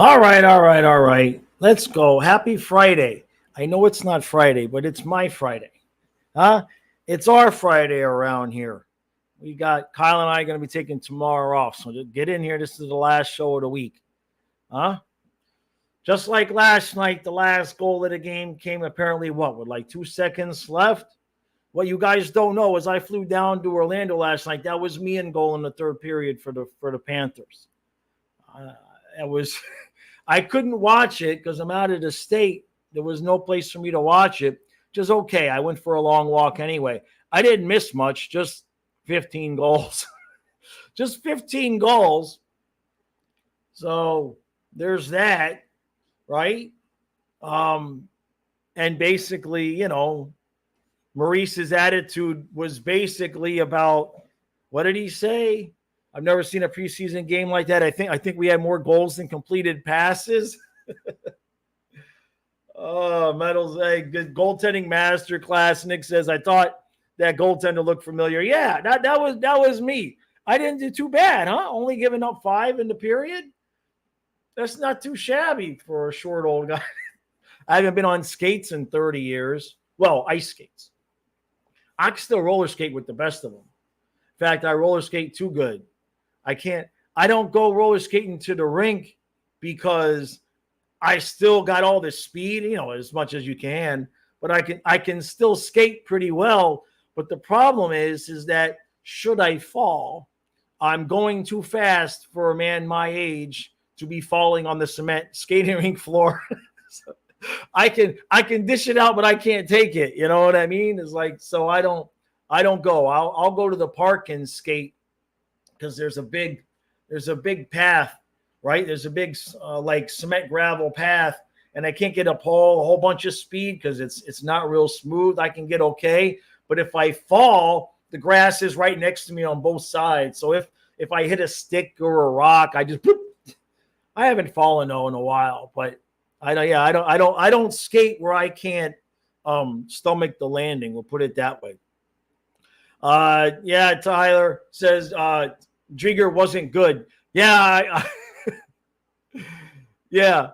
All right, all right, all right. Let's go. Happy Friday. I know it's not Friday, but it's my Friday. Huh? It's our Friday around here. We got Kyle and I going to be taking tomorrow off. So just get in here. This is the last show of the week. Huh? Just like last night, the last goal of the game came apparently what, with like 2 seconds left? What you guys don't know is I flew down to Orlando last night. That was me in goal in the third period for the Panthers. It was I couldn't watch it because I'm out of the state. There was no place for me to watch it. Just okay. I went for a long walk anyway. I didn't miss much, just 15 goals. Just 15 goals. So there's that, right? And basically, Maurice's attitude was basically about, what did he say? I've never seen a preseason game like that. I think we had more goals than completed passes. Oh, Metals, hey, good goaltending master class. Nick says, I thought that goaltender looked familiar. Yeah, that was me. I didn't do too bad, huh? Only giving up 5 in the period. That's not too shabby for a short old guy. I haven't been on skates in 30 years. Well, ice skates. I can still roller skate with the best of them. In fact, I roller skate too good. I don't go roller skating to the rink because I still got all the speed, as much as you can, but I can still skate pretty well. But the problem is that should I fall, I'm going too fast for a man my age to be falling on the cement skating rink floor. So I can dish it out, but I can't take it. You know what I mean? It's like, so I don't go. I'll go to the park and skate because there's a big path, right? There's a big like cement gravel path, and I can't get a whole bunch of speed because it's not real smooth. I can get okay, but if I fall, the grass is right next to me on both sides. So if I hit a stick or a rock, I haven't fallen though in a while, but I don't skate where I can't stomach the landing. We'll put it that way. Yeah, Tyler says Drieger wasn't good. Yeah, yeah.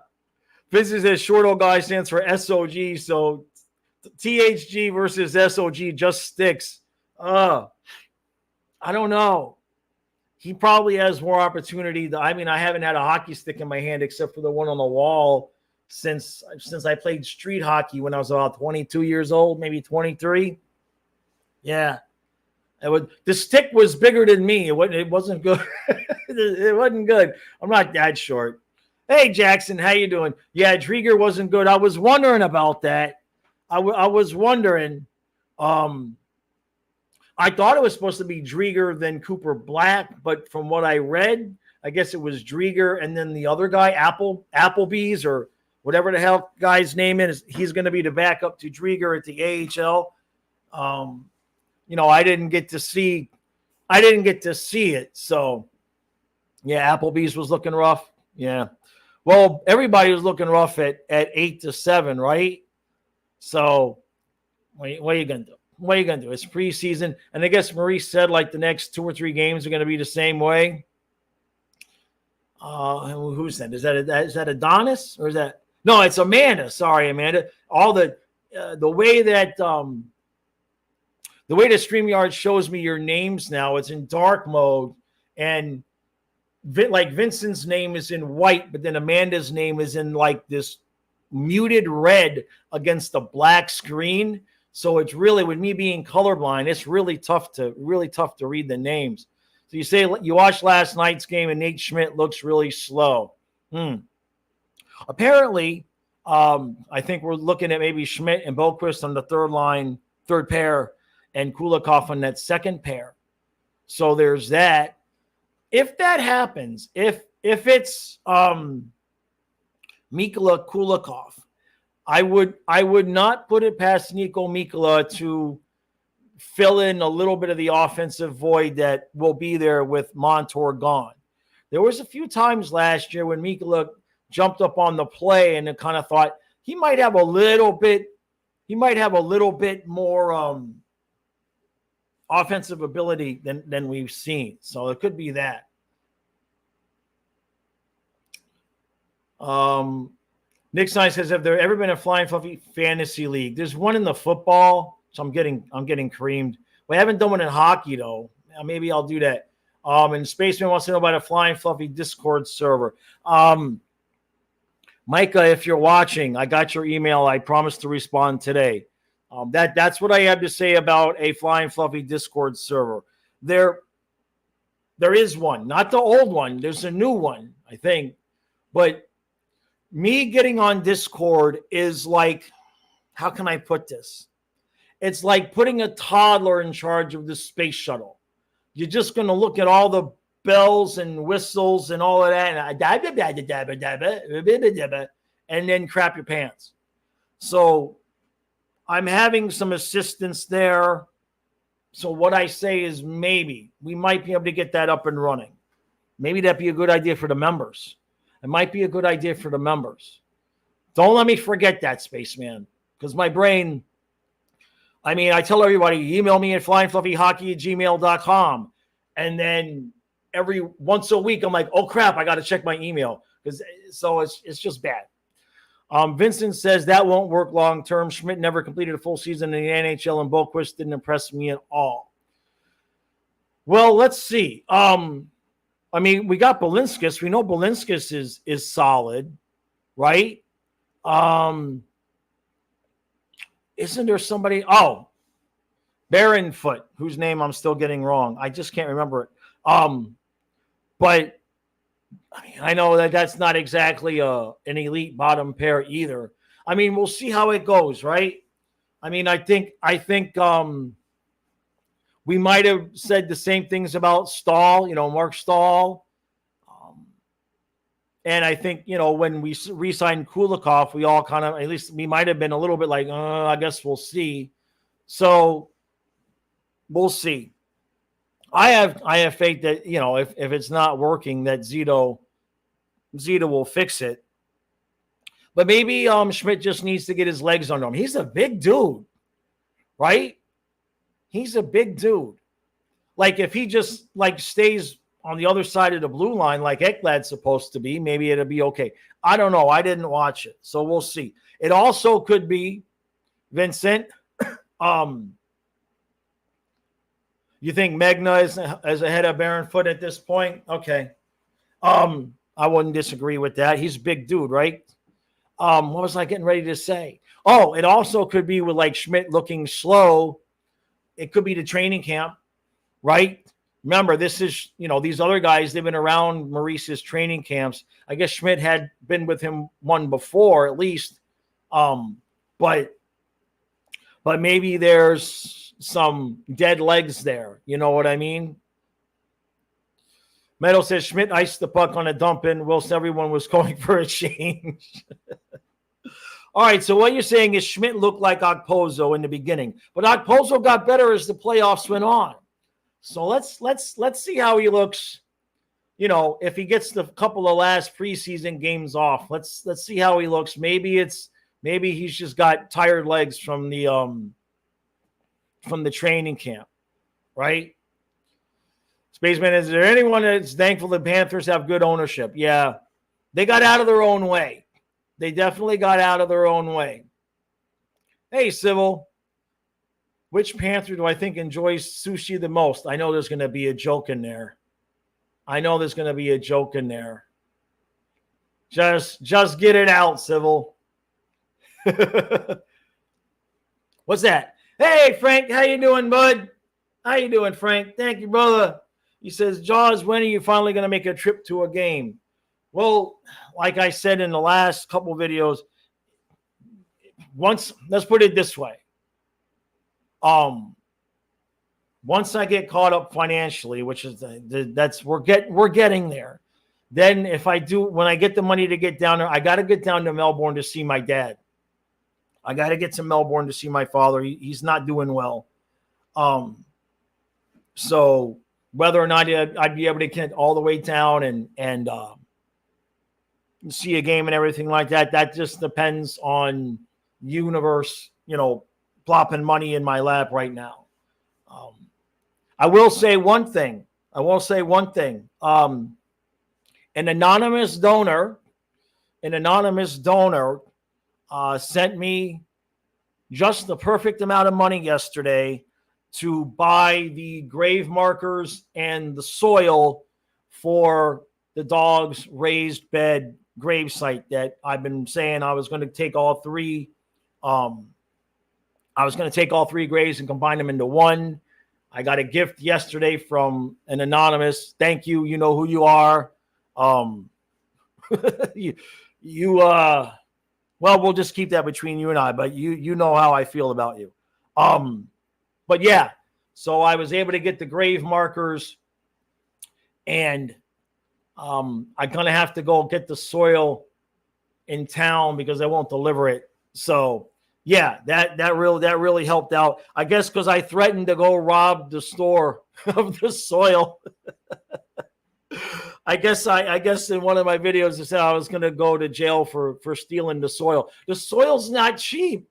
Vincent says short old guy stands for SOG, so THG versus SOG just sticks. I don't know. He probably has more opportunity. I haven't had a hockey stick in my hand except for the one on the wall since I played street hockey when I was about 22 years old, maybe 23. Yeah. The stick was bigger than me. It wasn't good. It wasn't good. I'm not that short. Hey, Jackson, how you doing? Yeah, Drieger wasn't good. I was wondering about that. I was wondering. I thought it was supposed to be Drieger, then Cooper Black, but from what I read, I guess it was Drieger and then the other guy, Applebee's or whatever the hell guy's name is. He's going to be the backup to Drieger at the AHL. I didn't get to see it. So, yeah, Applebee's was looking rough. Yeah. Well, everybody was looking rough at 8-7, right? So, what are you going to do? What are you going to do? It's preseason. And I guess Maurice said like the next 2 or 3 games are going to be the same way. Who's that? Is that Adonis or is that? No, it's Amanda. Sorry, Amanda. All the way that the way the StreamYard shows me your names now, it's in dark mode. And like Vincent's name is in white, but then Amanda's name is in like this muted red against the black screen. So it's really, with me being colorblind, it's really tough to read the names. So you say you watched last night's game and Nate Schmidt looks really slow. Apparently, I think we're looking at maybe Schmidt and Boquist on the third pair, and Kulikov on that second pair. So there's that. If that happens, if it's Mikhail Kulikov, I would not put it past Niko Mikkola to fill in a little bit of the offensive void that will be there with Montour gone. There was a few times last year when Mikkola jumped up on the play and kind of thought he might have a little bit more offensive ability than we've seen. So it could be that. Nick Stein says, have there ever been a Flying Fluffy fantasy league? There's one in the football, so I'm getting creamed. We haven't done one in hockey though. Maybe I'll do that. And Spaceman wants to know about a Flying Fluffy Discord server. Micah, if you're watching, I got your email. I promised to respond today. That's what I have to say about a Flying Fluffy Discord server. There is one, not the old one. There's a new one, I think. But me getting on Discord is like, how can I put this? It's like putting a toddler in charge of the space shuttle. You're just going to look at all the bells and whistles and all of that, and then crap your pants. So I'm having some assistance there. So what I say is maybe we might be able to get that up and running. Maybe that'd be a good idea for the members. It might be a good idea for the members. Don't let me forget that, Spaceman, because my brain, I tell everybody, email me at flyingfluffyhockey@gmail.com. And then every once a week, I'm like, oh, crap, I got to check my email. So it's just bad. Vincent says that won't work long term. Schmidt never completed a full season in the NHL, and Boquist didn't impress me at all. Well, let's see. We got Balinskis. We know Balinskis is solid, right? Isn't there somebody? Oh, Barrenfoot, whose name I'm still getting wrong. I just can't remember it. But I know that's not exactly an elite bottom pair either. We'll see how it goes, right? I think we might have said the same things about Stahl, Mark Stahl. And I think, when we re-signed Kulikov, we all kind of, at least we might have been a little bit like, I guess we'll see. So we'll see. I have faith that, if it's not working, that Zito will fix it. But maybe Schmidt just needs to get his legs under him. He's a big dude, right? He's a big dude. Like if he just stays on the other side of the blue line like Ekblad's supposed to be, maybe it'll be okay. I don't know. I didn't watch it, so we'll see. It also could be, Vincent, you think Magna is ahead of Barrenfoot at this point? Okay. I wouldn't disagree with that. He's a big dude, right? What was I getting ready to say? Oh, it also could be with Schmidt looking slow. It could be the training camp, right? Remember, this is, these other guys, they've been around Maurice's training camps. I guess Schmidt had been with him one before, at least. But maybe there's some dead legs there. You know what I mean? Meadow says Schmidt iced the puck on a dump in whilst everyone was going for a change. All right, so what you're saying is Schmidt looked like Okposo in the beginning, but Okposo got better as the playoffs went on. So let's see how he looks. If he gets the couple of last preseason games off, let's see how he looks. Maybe he's just got tired legs from the training camp, right? Spaceman, is there anyone that's thankful the Panthers have good ownership? Yeah, they got out of their own way. They definitely got out of their own way. Hey, Civil. Which Panther do I think enjoys sushi the most? I know there's going to be a joke in there. Just get it out, Civil. What's that? Hey, Frank, how you doing, bud? How you doing, Frank? Thank you, brother. He says, Jaws, when are you finally going to make a trip to a game? Well, like I said in the last couple videos, let's put it this way. Once I get caught up financially, which is we're getting there. Then when I get the money to get down there, I got to get down to Melbourne to see my dad. I got to get to Melbourne to see my father. He's not doing well. So whether or not I'd be able to get all the way down and see a game and everything like that, that just depends on universe, plopping money in my lap right now. I will say one thing. An anonymous donor an anonymous donor sent me just the perfect amount of money yesterday to buy the grave markers and the soil for the dog's raised bed grave site that I've been saying I was going to take all three. I was going to take all three graves and combine them into one. I got a gift yesterday from an anonymous. Thank you. You know who you are. Well, we'll just keep that between you and I, but you know how I feel about you. But yeah, so I was able to get the grave markers, and I'm gonna have to go get the soil in town because they won't deliver it. So yeah, that really helped out. I guess because I threatened to go rob the store of the soil. I guess in one of my videos I said I was going to go to jail for stealing the soil. The soil's not cheap.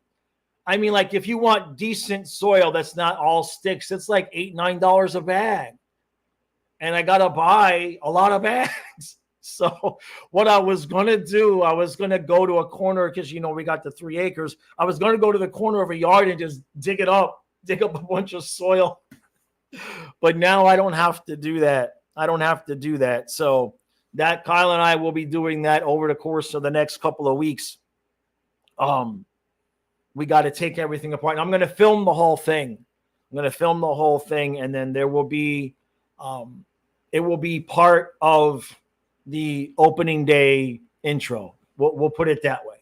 I mean, like if you want decent soil that's not all sticks, it's like $8-9 a bag. And I got to buy a lot of bags. So what I was going to do, I was going to go to a corner because, we got the 3 acres. I was going to go to the corner of a yard and just dig up a bunch of soil. But now I don't have to do that. So that Kyle and I will be doing that over the course of the next couple of weeks. We got to take everything apart. And I'm going to film the whole thing. And then there will be, it will be part of the opening day intro. We'll put it that way.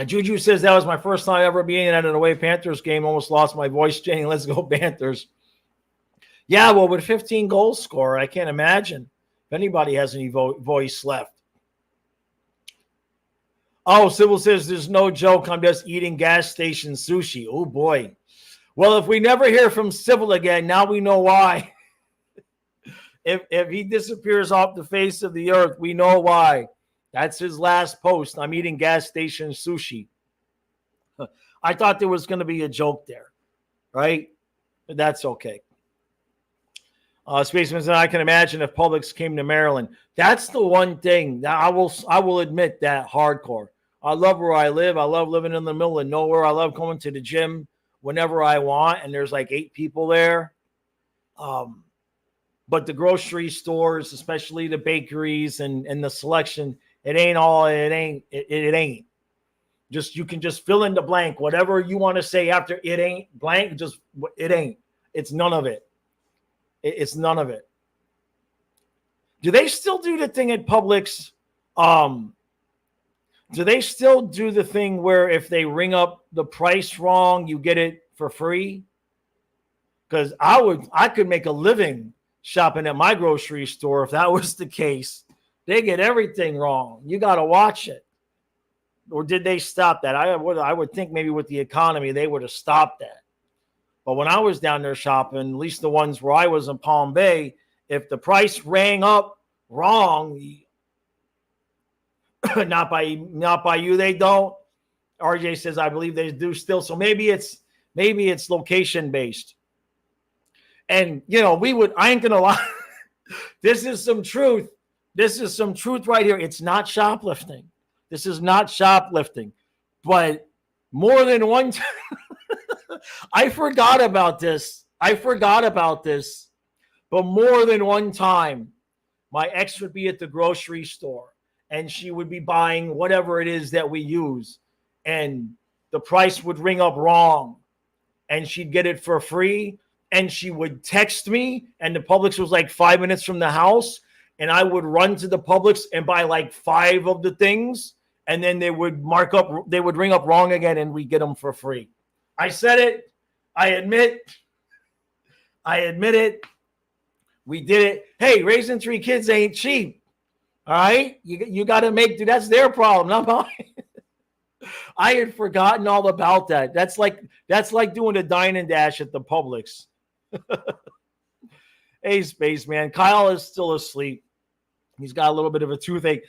Juju says that was my first time ever being at an away Panthers game. Almost lost my voice, Jane. Let's go Panthers. Yeah, well, with 15 goals scorer, I can't imagine if anybody has any voice left. Oh, Sybil says there's no joke. I'm just eating gas station sushi. Oh, boy. Well, if we never hear from Sybil again, now we know why. If he disappears off the face of the earth, we know why. That's his last post. I'm eating gas station sushi. I thought there was going to be a joke there, right? But that's okay. Spaceman said, I can imagine if Publix came to Maryland. That's the one thing that I will admit that hardcore. I love where I live. I love living in the middle of nowhere. I love going to the gym whenever I want, and there's like 8 people there. But the grocery stores, especially the bakeries and the selection, it ain't. Just you can just fill in the blank. Whatever you want to say after it ain't blank, just it ain't. It's none of it. It's none of it. Do they still do the thing at Publix? Do they still do the thing where if they ring up the price wrong, you get it for free? Because I could make a living shopping at my grocery store if that was the case. They get everything wrong. You got to watch it. Or did they stop that? I would think maybe with the economy, they would have stopped that. But when I was down there shopping, at least the ones where I was in Palm Bay, if the price rang up wrong, not by you, they don't. RJ says, I believe they do still. So maybe it's location based. And I ain't gonna lie. This is some truth. This is some truth right here. It's not shoplifting. This is not shoplifting. But more than one time, I forgot about this. But more than one time, my ex would be at the grocery store and she would be buying whatever it is that we use. And the price would ring up wrong. And she'd get it for free. And she would text me. And the Publix was like 5 minutes from the house. And I would run to the Publix and buy like 5 of the things. And then they would ring up wrong again and we get them for free. I said it. I admit it. We did it. Hey, raising 3 kids ain't cheap. All right? You got to that's their problem, not mine. I had forgotten all about that. That's like doing a dine and dash at the Publix. Hey, Spaceman. Kyle is still asleep. He's got a little bit of a toothache.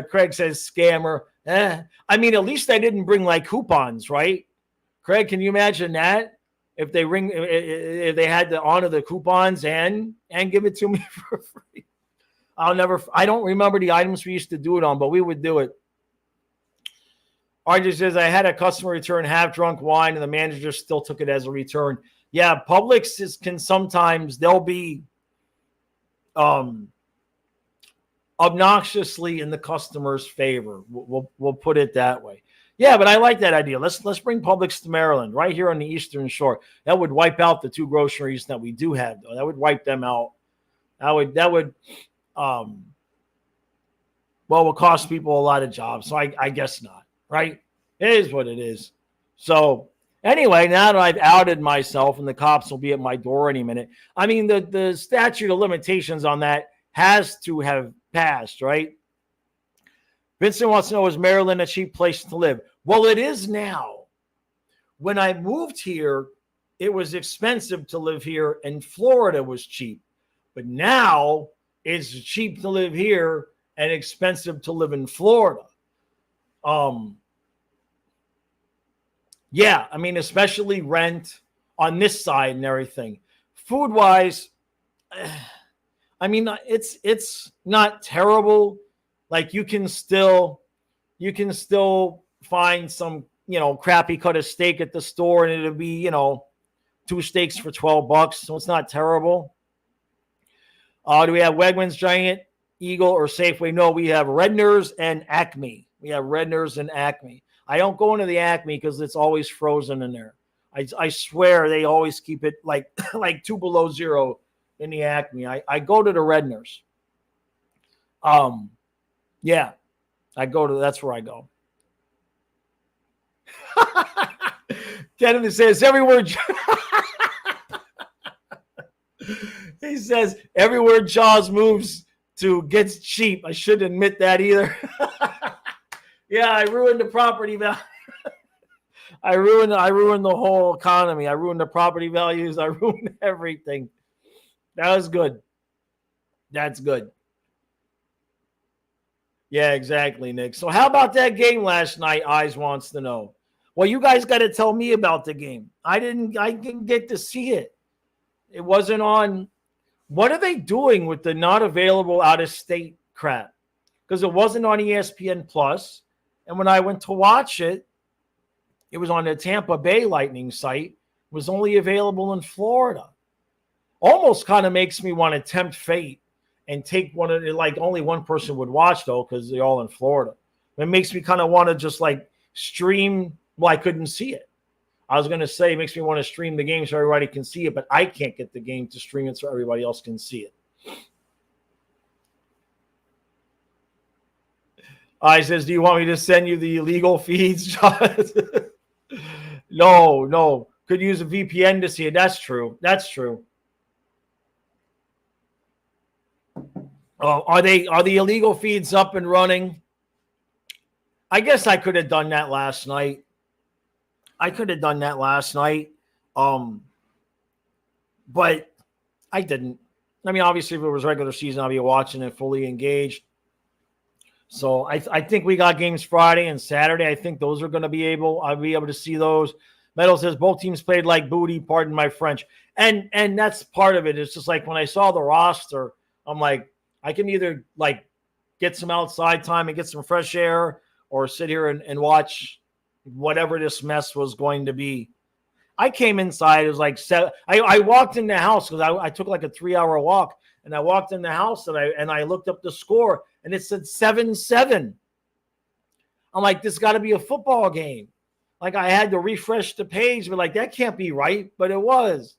Craig says scammer. I mean, at least I didn't bring like coupons, right? Craig, can you imagine that? if they had to honor the coupons and give it to me for free. I don't remember the items we used to do it on, but we would do it. RJ says, I had a customer return half-drunk wine, and the manager still took it as a return. Yeah, Publix can sometimes, they'll be obnoxiously in the customer's favor. We'll put it that way. Yeah, but I like that idea. Let's bring Publix to Maryland, right here on the Eastern Shore. That would wipe out the two groceries that we do have, though. That would wipe them out. That would will cost people a lot of jobs. So I guess not, right? It is what it is. So anyway, now that I've outed myself and the cops will be at my door any minute, I mean, the statute of limitations on that has to have passed, right? Vincent wants to know, is Maryland a cheap place to live? Well, it is now. When I moved here, it was expensive to live here, and Florida was cheap. But now it's cheap to live here and expensive to live in Florida. Yeah, I mean, especially rent on this side and everything. Food-wise, I mean, it's not terrible. Like you can still find some, crappy cut of steak at the store, and it'll be, 2 steaks for $12. So it's not terrible. Do we have Wegmans, Giant Eagle, or Safeway? No, we have Redner's and Acme. I don't go into the Acme because it's always frozen in there. I swear they always keep it like 2 below zero in the Acme. I go to the Redner's. Yeah, that's where I go. Kevin says every word. He says everywhere Jaws moves to gets cheap. I shouldn't admit that either. Yeah, I ruined the property value. I ruined the whole economy. I ruined the property values. I ruined everything. That was good. That's good. Yeah, exactly, Nick. So how about that game last night? Eyes wants to know. Well, you guys got to tell me about the game. I didn't get to see it. It wasn't on. What are they doing with the not available out of state crap? Because it wasn't on ESPN Plus. And when I went to watch it, it was on the Tampa Bay Lightning site. It was only available in Florida. Almost kind of makes me want to tempt fate and take one of the, like only one person would watch though, because they're all in Florida. It makes me kind of want to just like stream. Well, I couldn't see it. I was going to say it makes me want to stream the game so everybody can see it, but I can't get the game to stream it so everybody else can see it. I says, do you want me to send you the illegal feeds, John? No. Could use a VPN to see it. That's true. Are the illegal feeds up and running? I guess I could have done that last night. But I didn't. I mean, obviously, if it was regular season, I'll be watching it fully engaged. So I think we got games Friday and Saturday. I think those are going to be I'll be able to see those. Metal says both teams played like booty, pardon my French. And that's part of it. It's just like when I saw the roster, I'm like, I can either like get some outside time and get some fresh air or sit here and watch whatever this mess was going to be. I came inside. It was like I walked in the house because I took like a 3-hour walk, and I walked in the house and I looked up the score and it said 7-7. I'm like, this got to be a football game. Like I had to refresh the page, but like that can't be right, but it was.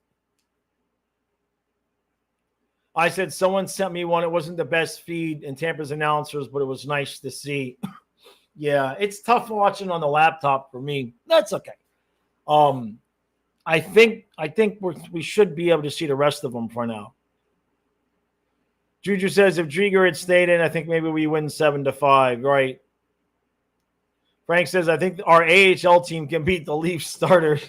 I said someone sent me one. It wasn't the best feed in Tampa's announcers, but it was nice to see. Yeah, it's tough watching on the laptop for me. That's okay. I think we should be able to see the rest of them for now. Juju says if Drieger had stayed in, I think maybe we win 7-5. Right. Frank says I think our AHL team can beat the Leafs starters.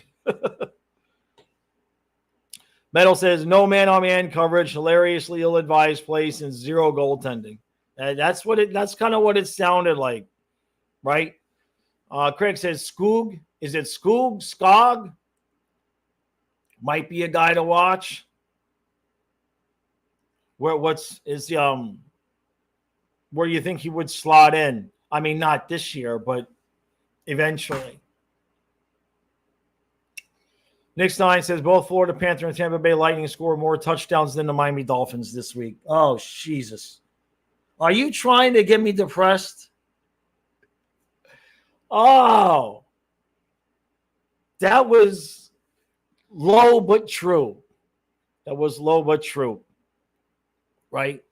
Metal says no man-on-man coverage, hilariously ill-advised plays, and 0 goaltending. That's kind of what it sounded like, right? Craig says Skoog. Is it Skoog? Skog? might be a guy to watch. Where you think he would slot in? I mean, not this year, but eventually. Nick Stein says both Florida Panthers and Tampa Bay Lightning score more touchdowns than the Miami Dolphins this week. Oh, Jesus. Are you trying to get me depressed? Oh. That was low but true. That was low but true. Right?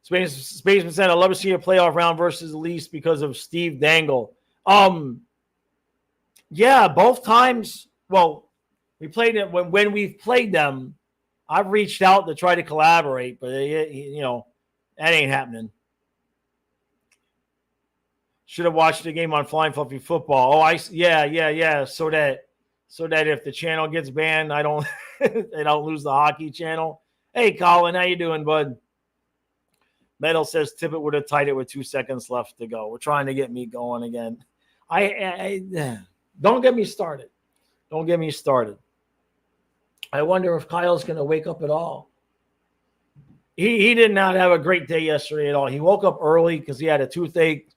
Spaceman said, I'd love to see a playoff round versus the Leafs because of Steve Dangle. Yeah, both times. Well, we played it when we've played them. I've reached out to try to collaborate, but that ain't happening. Should have watched the game on Flying Fluffy Football. Oh, yeah. So that if the channel gets banned, I don't lose the hockey channel. Hey, Colin, how you doing, bud? Metal says Tippett would have tied it with 2 seconds left to go. We're trying to get me going again. I don't get me started. Don't get me started. I wonder if Kyle's going to wake up at all. He did not have a great day yesterday at all. He woke up early because he had a toothache,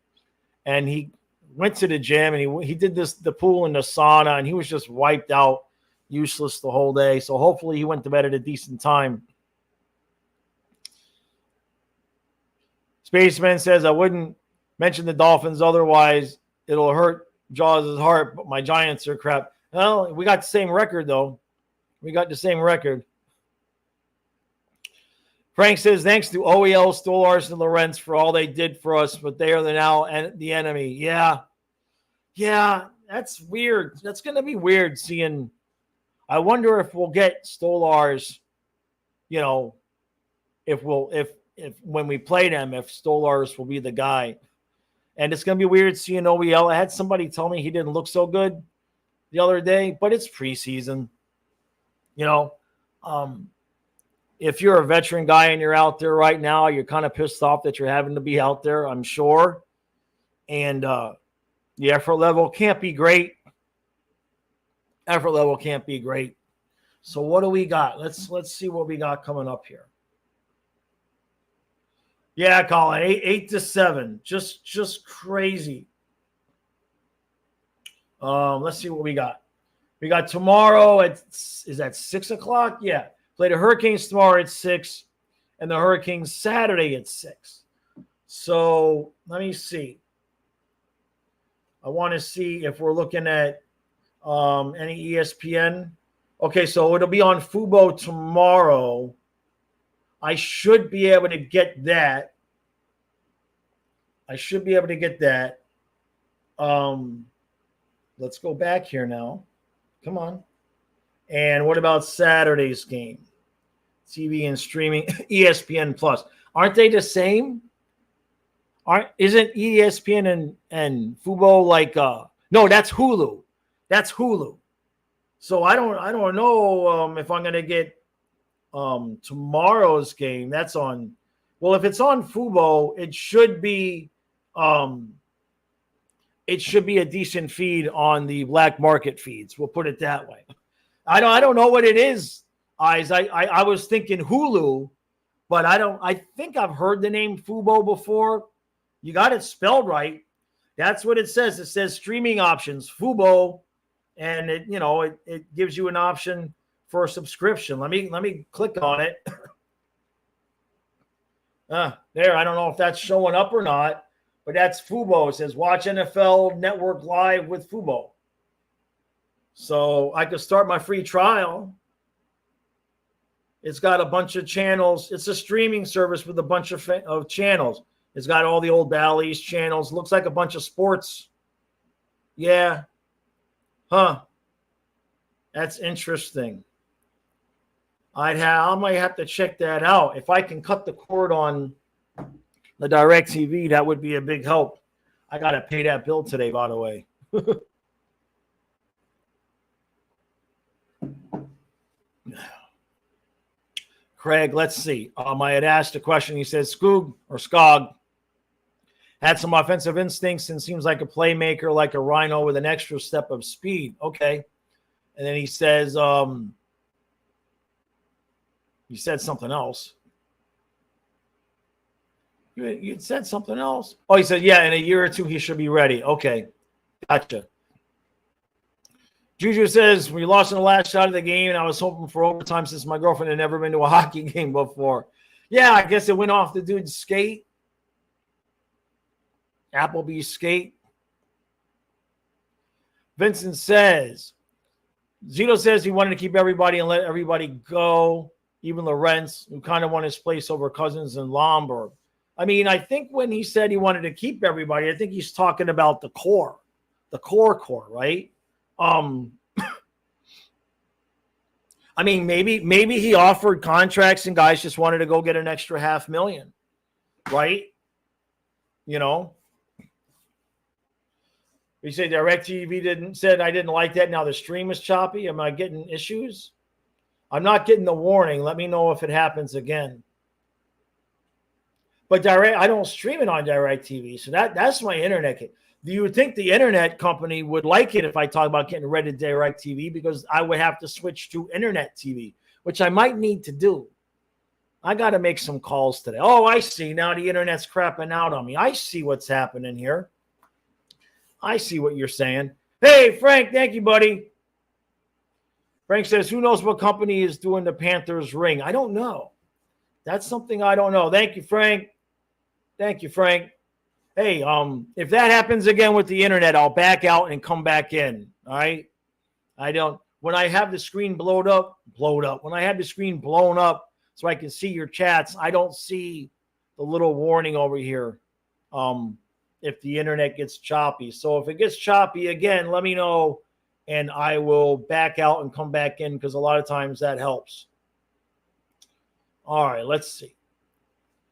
and he went to the gym, and he did the pool and the sauna, and he was just wiped out, useless the whole day. So hopefully he went to bed at a decent time. Spaceman says, I wouldn't mention the Dolphins, otherwise it'll hurt Jaws' heart, but my Giants are crap. Well, we got the same record, though. We got the same record. Frank says, thanks to OEL, Stolars, and Lorentz for all they did for us, but they are now the enemy. Yeah, that's weird. That's going to be weird seeing. I wonder if we'll get Stolars, if when we play them, if Stolars will be the guy. And it's going to be weird seeing OEL. I had somebody tell me he didn't look so good the other day, but it's preseason. If you're a veteran guy and you're out there right now, you're kind of pissed off that you're having to be out there, I'm sure. And the effort level can't be great. So what do we got? Let's see what we got coming up here. Yeah, Colin, 8-7, just crazy. Let's see what we got. We got tomorrow is that 6:00? Yeah. Play the Hurricanes tomorrow at 6, and the Hurricanes Saturday at 6. So let me see. I want to see if we're looking at any ESPN. Okay, so it'll be on Fubo tomorrow. I should be able to get that. Let's go back here now. Come on. And what about Saturday's game? TV and streaming, ESPN Plus. Aren't they the same? Isn't ESPN and Fubo like no, that's Hulu. So I don't know if I'm gonna get tomorrow's game. That's on. Well, if it's on Fubo, it should be a decent feed on the black market feeds. We'll put it that way. I don't know what it is, Eyes. I was thinking Hulu, but I think I've heard the name Fubo before. You got it spelled right. That's what it says. It says streaming options, Fubo, and it gives you an option for a subscription. Let me click on it. There. I don't know if that's showing up or not, but that's Fubo. It says watch NFL Network live with Fubo. So I could start my free trial. It's got a bunch of channels. It's a streaming service with a bunch of channels. It's got all the old Bally's channels. Looks like a bunch of sports. Yeah. Huh. That's interesting. I might have to check that out. If I can cut the cord on the DirecTV, that would be a big help. I got to pay that bill today, by the way. Craig, let's see. I had asked a question. He says, Skog had some offensive instincts and seems like a playmaker, like a Rhino with an extra step of speed. Okay. And then he says, You said something else. You said something else. Oh, he said, yeah, in a year or two, he should be ready. Okay. Gotcha. Juju says, we lost in the last shot of the game, and I was hoping for overtime since my girlfriend had never been to a hockey game before. Yeah, I guess it went off the dude's skate. Applebee's skate. Vincent says, Zito says he wanted to keep everybody and let everybody go, even Lawrence, who kind of won his place over Cousins and Lombard. I mean, I think when he said he wanted to keep everybody, I think he's talking about the core, right? I mean, maybe he offered contracts and guys just wanted to go get an extra $500,000, right? You know, he said DirecTV said I didn't like that. Now the stream is choppy. Am I getting issues? I'm not getting the warning. Let me know if it happens again. But I don't stream it on DirecTV, so that's my internet. Do you think the internet company would like it if I talk about getting rid of DirecTV? Because I would have to switch to internet TV, which I might need to do. I got to make some calls today. Oh, I see. Now the internet's crapping out on me. I see what's happening here. I see what you're saying. Hey, Frank, thank you, buddy. Frank says, who knows what company is doing the Panthers ring? I don't know. That's something I don't know. Thank you, Frank. Thank you, Frank. Hey, if that happens again with the internet, I'll back out and come back in. All right. When I have the screen blown up, when I have the screen blown up so I can see your chats, I don't see the little warning over here. If the internet gets choppy. So if it gets choppy again, let me know and I will back out and come back in because a lot of times that helps. All right, let's see.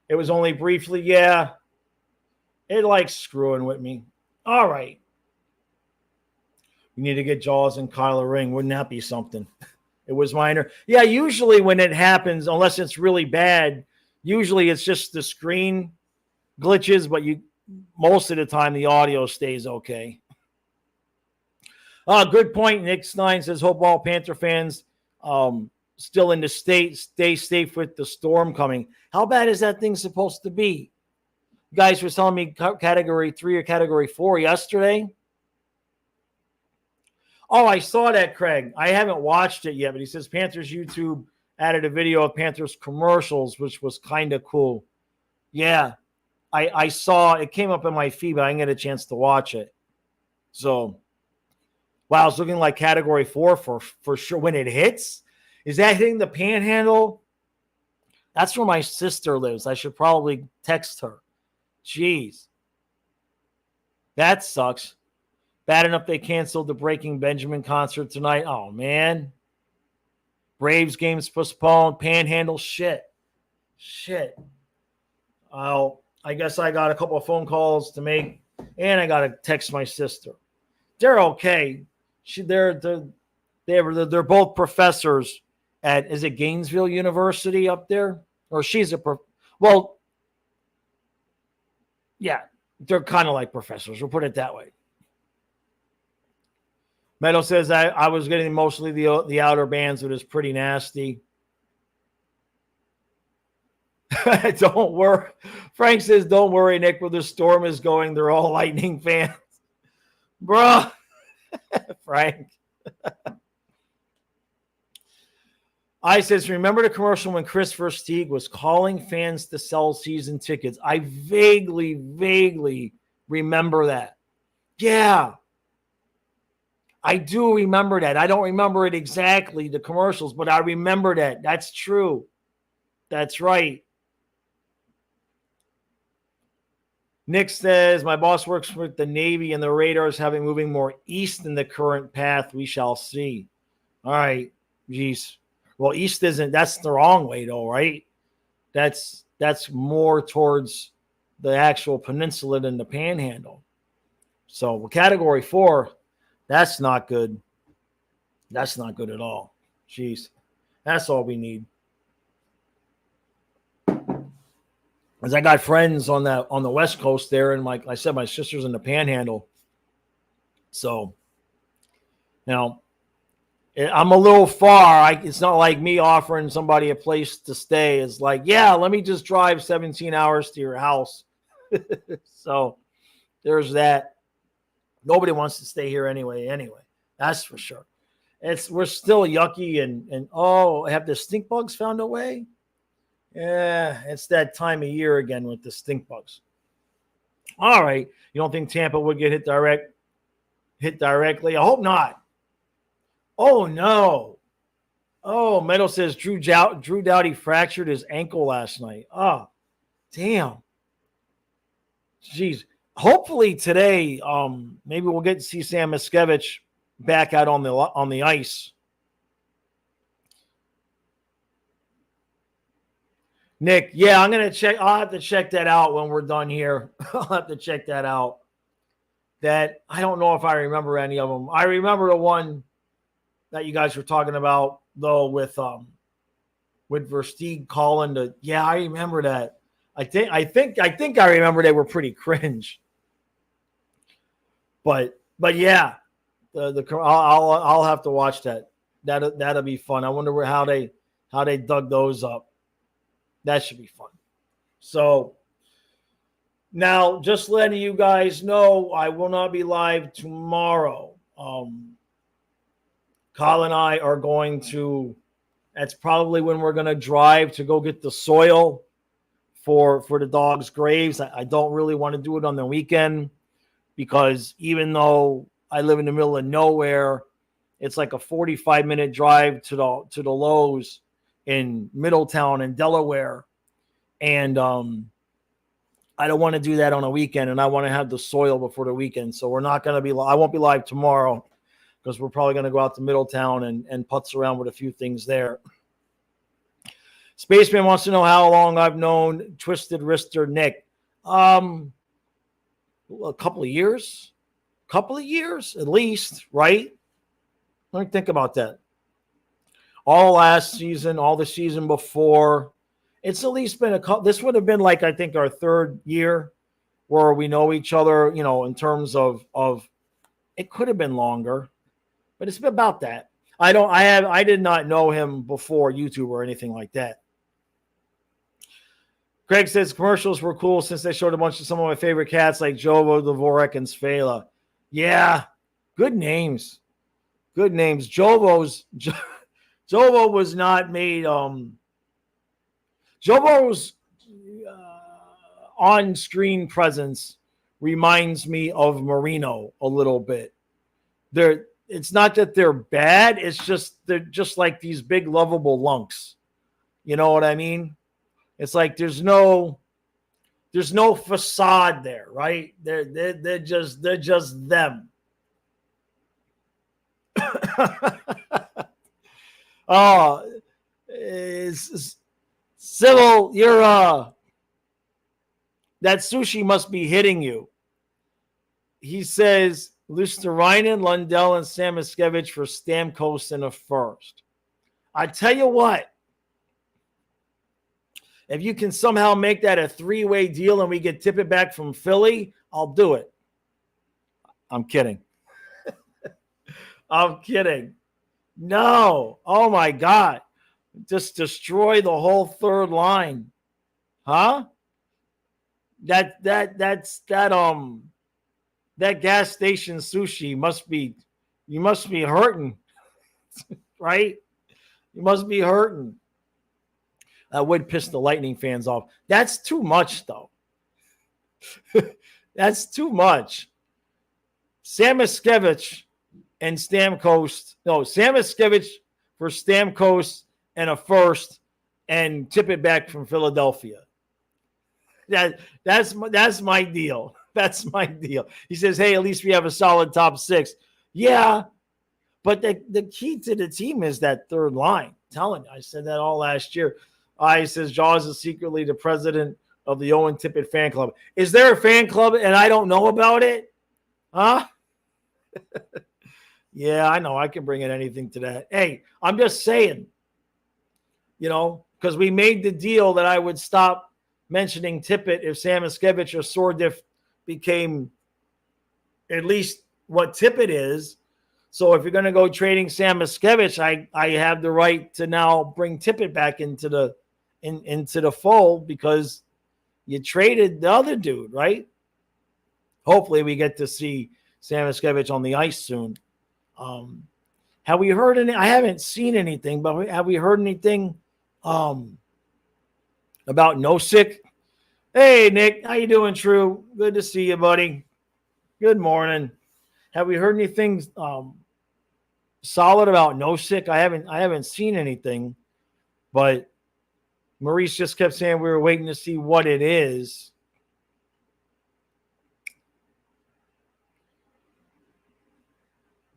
It was only briefly. Yeah. It likes screwing with me. All right. We need to get Jaws and Kyler ring. Wouldn't that be something? It was minor. Yeah, usually when it happens, unless it's really bad, usually it's just the screen glitches, but most of the time the audio stays okay. Good point. Nick Stein says, hope all Panther fans still in the state stay safe with the storm coming. How bad is that thing supposed to be? You guys were telling me category 3 or category 4 yesterday. Oh, I saw that, Craig. I haven't watched it yet, but he says Panthers YouTube added a video of Panthers commercials, which was kind of cool. Yeah, I saw it came up in my feed, but I didn't get a chance to watch it. So, wow, it's looking like category 4 for sure. When it hits, is that hitting the Panhandle? That's where my sister lives. I should probably text her. Jeez. That sucks. Bad enough they canceled the Breaking Benjamin concert tonight. Oh, man. Braves games postponed. Panhandle. Shit. I guess I got a couple of phone calls to make, and I got to text my sister. They're okay. They're both professors at, is it Gainesville University up there? Or she's yeah, they're kind of like professors. We'll put it that way. Meadow says I was getting mostly the outer bands, but it's pretty nasty. Don't worry. Frank says, don't worry, Nick, where the storm is going, they're all Lightning fans. Bruh. Frank. I says, remember the commercial when Chris Versteeg was calling fans to sell season tickets? I vaguely remember that. Yeah. I do remember that. I don't remember it exactly, the commercials, but I remember that. That's true. That's right. Nick says, my boss works with the Navy and the radars having moving more east in the current path. We shall see. All right. Jeez. Well, east isn't, that's the wrong way though, right? That's more towards the actual peninsula than the Panhandle. So category 4, that's not good. That's not good at all. Jeez. That's all we need. As I got friends on the West Coast there, and like I said, my sister's in the Panhandle. So, I'm a little far. It's not like me offering somebody a place to stay. It's like, yeah, let me just drive 17 hours to your house. So there's that. Nobody wants to stay here anyway. That's for sure. We're still yucky and have the stink bugs found a way? Yeah, it's that time of year again with the stink bugs. All right. You don't think Tampa would get hit directly? I hope not. Oh no. Oh, Meadow says Drew Doughty fractured his ankle last night. Oh, damn. Jeez. Hopefully today, maybe we'll get to see Sam Miskevich back out on the ice. Nick, yeah, I'm gonna check. I'll have to check that out when we're done here. I'll have to check that out. That I don't know if I remember any of them. I remember the one that you guys were talking about though with Versteeg calling the. Yeah, I remember that. I think I remember they were pretty cringe. But yeah, I'll have to watch that. That'll be fun. I wonder how they dug those up. That should be fun. So now, just letting you guys know, I will not be live tomorrow. Kyle and I are going to. That's probably when we're going to drive to go get the soil for the dogs' graves. I don't really want to do it on the weekend because even though I live in the middle of nowhere, it's like a 45-minute drive to the Lowe's in Middletown in Delaware. And I don't want to do that on a weekend, and I want to have the soil before the weekend. So we're not going to be I won't be live tomorrow because we're probably going to go out to Middletown and putz around with a few things there. Spaceman wants to know how long I've known Twisted Wrister Nick. A couple of years. At least, right? Let me think about that. All last season, all the season before. It's at least been this would have been like, I think, our third year where we know each other, in terms of it could have been longer, but it's been about that. I did not know him before YouTube or anything like that. Greg says commercials were cool since they showed a bunch of some of my favorite cats like Jovo, Dvorak, and Svala. Yeah, good names. Jovo was not made. Jovo's on-screen presence reminds me of Marino a little bit. It's not that they're bad. It's just they're just like these big lovable lunks. You know what I mean? It's like there's no facade there, right? They're just them. Civil, that sushi must be hitting you. He says Lusterinen, Lundell, and Samoskevich for Stamkos in a first. I tell you what, if you can somehow make that a three-way deal and we get Tippett back from Philly, I'll do it. I'm kidding. I'm kidding. No. Oh my God. Just destroy the whole third line. Huh? That gas station sushi you must be hurting. Right? You must be hurting. That would piss the Lightning fans off. That's too much, though. That's too much. Samoskevich and Stamkos. No, Samoskevich for Stamkos and a first, and Tippett back from Philadelphia. That's my deal. That's my deal. He says, hey, at least we have a solid top six. Yeah, but the key to the team is that third line. I'm telling you, I said that all last year. He says Jaws is secretly the president of the Owen Tippett fan club. Is there a fan club and I don't know about it? Huh? Yeah, I know. I can bring in anything to that. Hey, I'm just saying, because we made the deal that I would stop mentioning Tippett if Samoskevich or Sordiff became at least what Tippett is. So if you're going to go trading Sam Miskevich, I have the right to now bring Tippett back into the fold because you traded the other dude, right? Hopefully we get to see Sam Miskevich on the ice soon. Have we heard any? I haven't seen anything, but have we heard anything about Nosek? Hey, Nick, how you doing, True? Good to see you, buddy. Good morning. Have we heard anything solid about Nosek? I haven't seen anything, but Maurice just kept saying we were waiting to see what it is.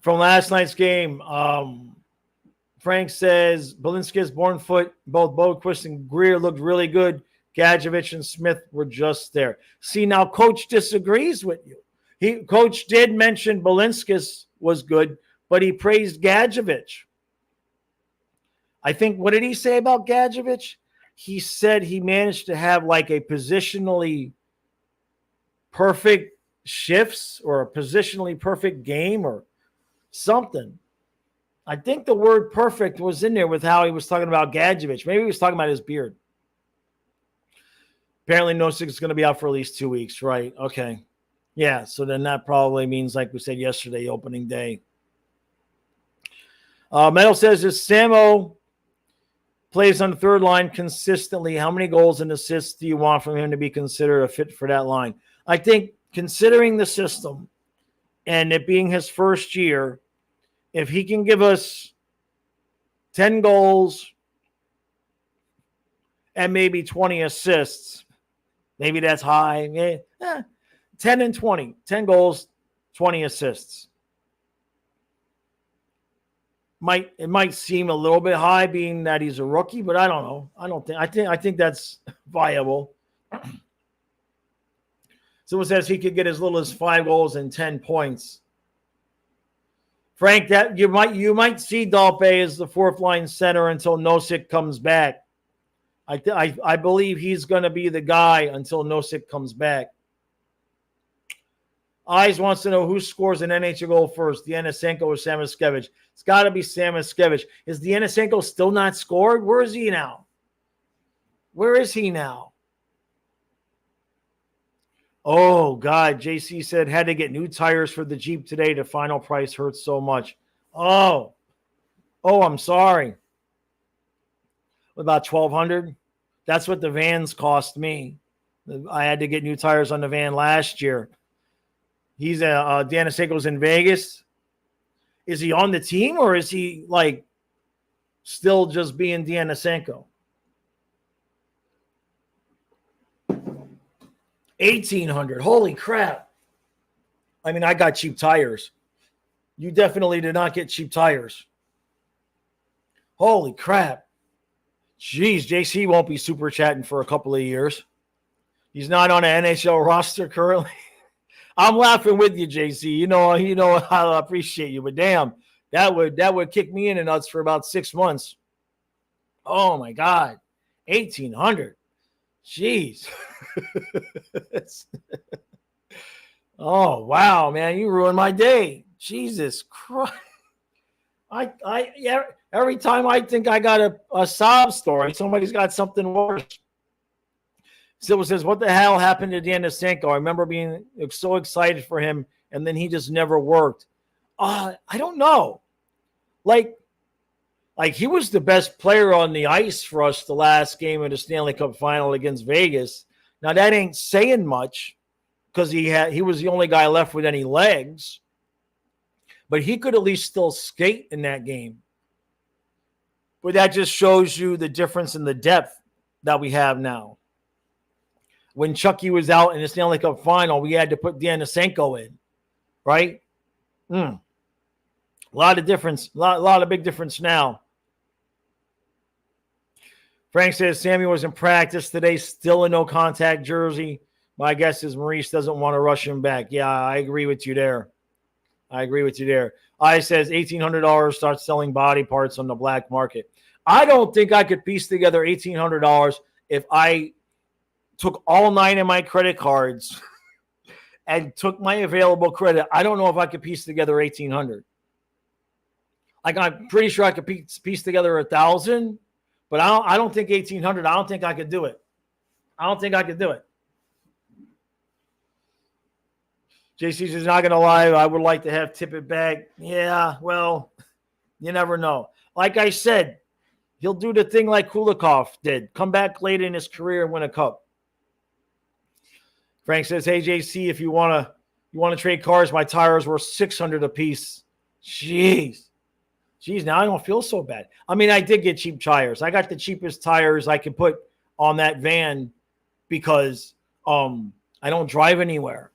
From last night's game, Frank says Balinskis, Bornfoot, both Boquist and Greer looked really good. Gadjevich and Smith were just there. See, now Coach disagrees with you. Coach did mention Balinskis was good, but he praised Gadjevich. I think, what did he say about Gadjevich? He said he managed to have like a positionally perfect shifts or a positionally perfect game or something. I think the word perfect was in there with how he was talking about Gadjevich. Maybe he was talking about his beard. Apparently, Nosek is going to be out for at least 2 weeks, right? Okay. Yeah, so then that probably means, like we said yesterday, opening day. Metal says, if Samo plays on the third line consistently, how many goals and assists do you want from him to be considered a fit for that line? I think considering the system and it being his first year, if he can give us 10 goals and maybe 20 assists, maybe that's high. 10 and 20. 10 goals, 20 assists. It might seem a little bit high being that he's a rookie, but I don't know. I think that's viable. Someone says he could get as little as 5 goals and 10 points. Frank, that you might see Dalpe as the fourth line center until Nosek comes back. I believe he's going to be the guy until Nosek comes back. Eyes wants to know who scores an NHL goal first, Denisenko or Samoskevich. It's got to be Samoskevich. Is Denisenko still not scored? Where is he now? Oh, God. JC said, had to get new tires for the Jeep today. The final price hurts so much. Oh, I'm sorry. About $1,200? That's what the vans cost me. I had to get new tires on the van last year. He's Denisenko's in Vegas. Is he on the team or is he like still just being Denisenko? $1,800. Holy crap. I mean, I got cheap tires. You definitely did not get cheap tires. Holy crap. Jeez, JC won't be super chatting for a couple of years. He's not on an NHL roster currently. I'm laughing with you, JC. You know I appreciate you, but damn, that would kick me in the nuts for about 6 months. Oh my God. 1,800. Jeez. Oh wow, man, you ruined my day. Jesus Christ. Every time I think I got a sob story, somebody's got something worse. Silva says, what the hell happened to Denisenko? I remember being so excited for him, and then he just never worked. I don't know. Like he was the best player on the ice for us the last game of the Stanley Cup final against Vegas. Now, that ain't saying much because he was the only guy left with any legs. But he could at least still skate in that game. But that just shows you the difference in the depth that we have now. When Chucky was out in the Stanley Cup final, we had to put Denisenko in, right? A lot of difference, a lot of big difference now. Frank says Sammy was in practice today, still a no-contact jersey. My guess is Maurice doesn't want to rush him back. Yeah, I agree with you there. I says $1,800 starts selling body parts on the black market. I don't think I could piece together $1,800 if I took all 9 of my credit cards and took my available credit. I don't know if I could piece together $1,800. Like, I'm pretty sure I could piece together 1,000, but I don't think 1,800. I don't think I could do it. I don't think I could do it. JC's is not going to lie. I would like to have Tippett back. Yeah, well, you never know. Like I said, he'll do the thing like Kulikov did. Come back late in his career and win a cup. Frank says, hey, JC, if you want to trade cars, my tires were $600 a piece. Jeez, now I don't feel so bad. I mean, I did get cheap tires. I got the cheapest tires I could put on that van because I don't drive anywhere,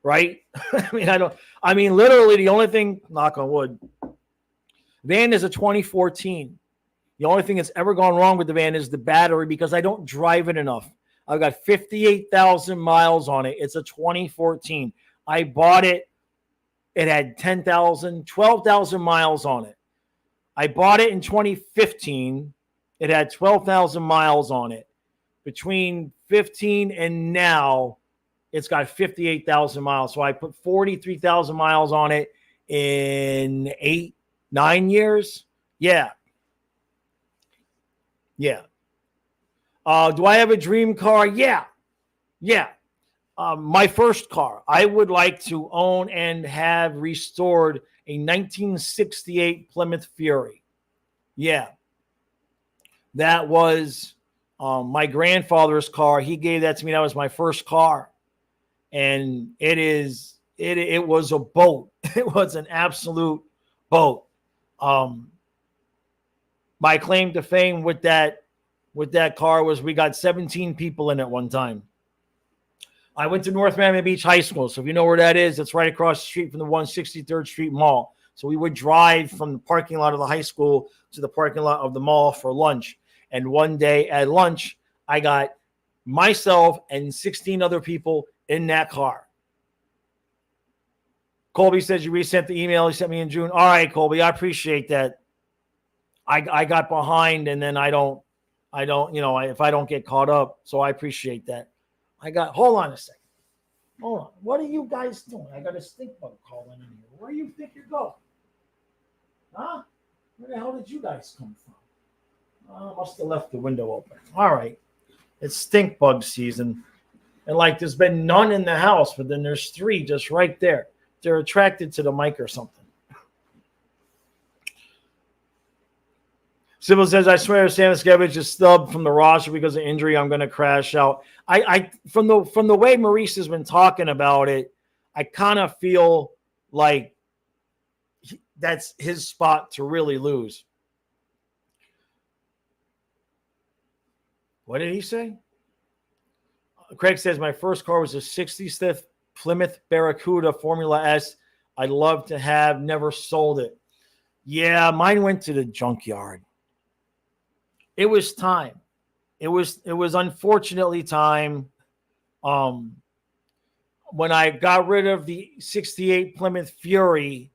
right? I mean, literally the only thing, knock on wood, van is a 2014. The only thing that's ever gone wrong with the van is the battery because I don't drive it enough. I've got 58,000 miles on it. It's a 2014. I bought it. It had 12,000 miles on it. I bought it in 2015. It had 12,000 miles on it. Between 15 and now, it's got 58,000 miles. So I put 43,000 miles on it in 9 years. Yeah. Do I have a dream car? Yeah. My first car, I would like to own and have restored a 1968 Plymouth Fury. Yeah. That was my grandfather's car. He gave that to me. That was my first car. And it was a boat. It was an absolute boat. My claim to fame with that car was we got 17 people in it one time. I went to North Miami Beach High School. So if you know where that is, it's right across the street from the 163rd Street Mall. So we would drive from the parking lot of the high school to the parking lot of the mall for lunch. And one day at lunch, I got myself and 16 other people in that car. Colby says you resent the email he sent me in June. All right, Colby, I appreciate that. I got behind and then I don't, if I don't get caught up. So I appreciate that. Hold on a second. Hold on. What are you guys doing? I got a stink bug calling in here. Where do you think you're going? Huh? Where the hell did you guys come from? I must have left the window open. All right. It's stink bug season. And there's been none in the house, but then there's 3 just right there. They're attracted to the mic or something. Sybil says, I swear Sam Skevich is stubbed from the roster because of injury. I'm going to crash out. From the way Maurice has been talking about it, I kind of feel like that's his spot to really lose. What did he say? Craig says, my first car was a 66th Plymouth Barracuda Formula S. I'd love to have, never sold it. Yeah, mine went to the junkyard. It was time. It was unfortunately time. When I got rid of the 68 Plymouth Fury,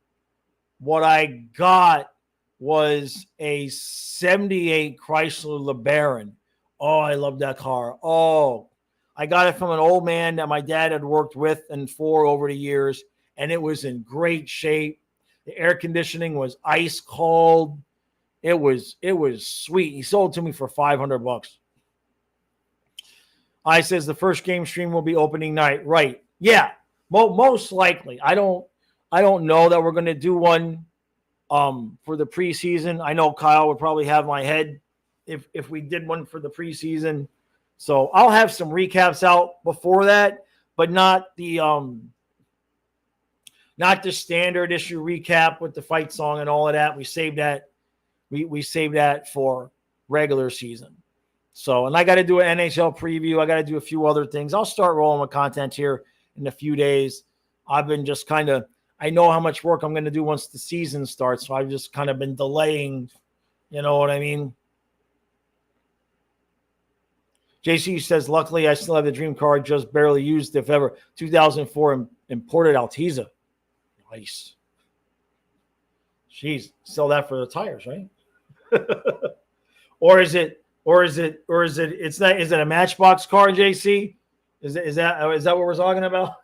what I got was a 78 Chrysler LeBaron. Oh, I love that car. Oh, I got it from an old man that my dad had worked with and for over the years, and it was in great shape. The air conditioning was ice cold. It was sweet. He sold it to me for $500. I says the first game stream will be opening night. Right. Yeah. Most likely. I don't know that we're going to do one for the preseason. I know Kyle would probably have my head if we did one for the preseason. So I'll have some recaps out before that, but not the standard issue recap with the fight song and all of that. We saved that. We saved that for regular season. So, and I got to do an NHL preview. I got to do a few other things. I'll start rolling with content here in a few days. I've been just I know how much work I'm going to do once the season starts. So I've just kind of been delaying, you know what I mean? JC says, luckily I still have the dream car, just barely used, if ever. 2004 imported Altiza. Nice. Jeez, sell that for the tires, right? Or is it a Matchbox car, JC? Is that what we're talking about?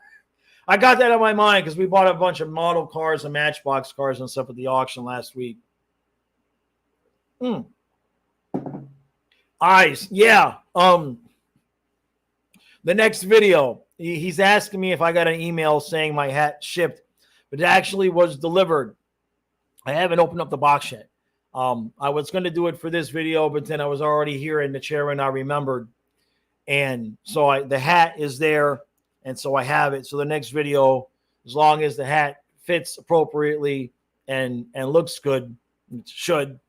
I got that on my mind because we bought a bunch of model cars and Matchbox cars and stuff at the auction last week. All right. Yeah. The next video, he's asking me if I got an email saying my hat shipped, but it actually was delivered. I haven't opened up the box yet. I was going to do it for this video, but then I was already here in the chair and I remembered. And so the hat is there, and so I have it. So the next video, as long as the hat fits appropriately and looks good, it should.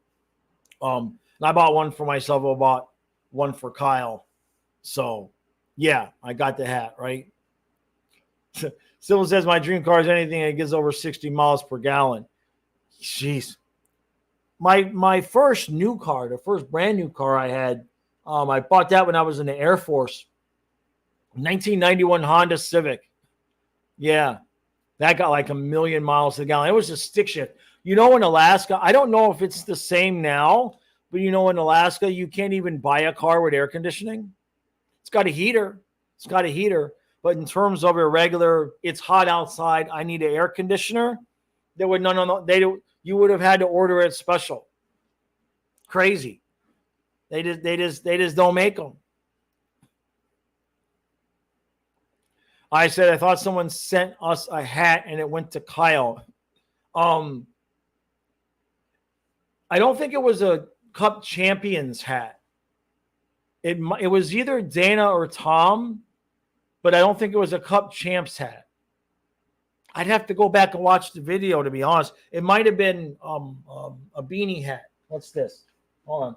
And I bought one for myself. I bought one for Kyle. So, yeah, I got the hat, right? Still says my dream car is anything that gets over 60 miles per gallon. Jeez. My first new car, the first brand new car I had, I bought that when I was in the Air Force. 1991 Honda Civic. Yeah, that got like 1,000,000 miles to the gallon. It was a stick shift. You know, in Alaska, I don't know if it's the same now, but you know, in Alaska, you can't even buy a car with air conditioning. It's got a heater. It's got a heater. But in terms of a regular, it's hot outside, I need an air conditioner. They would no. You would have had to order it special. Crazy. They just don't make them. I said I thought someone sent us a hat and it went to Kyle. I don't think it was a Cup Champions hat. It was either Dana or Tom, but I don't think it was a Cup Champs hat. I'd have to go back and watch the video, to be honest. It might have been a beanie hat. What's this? Hold on.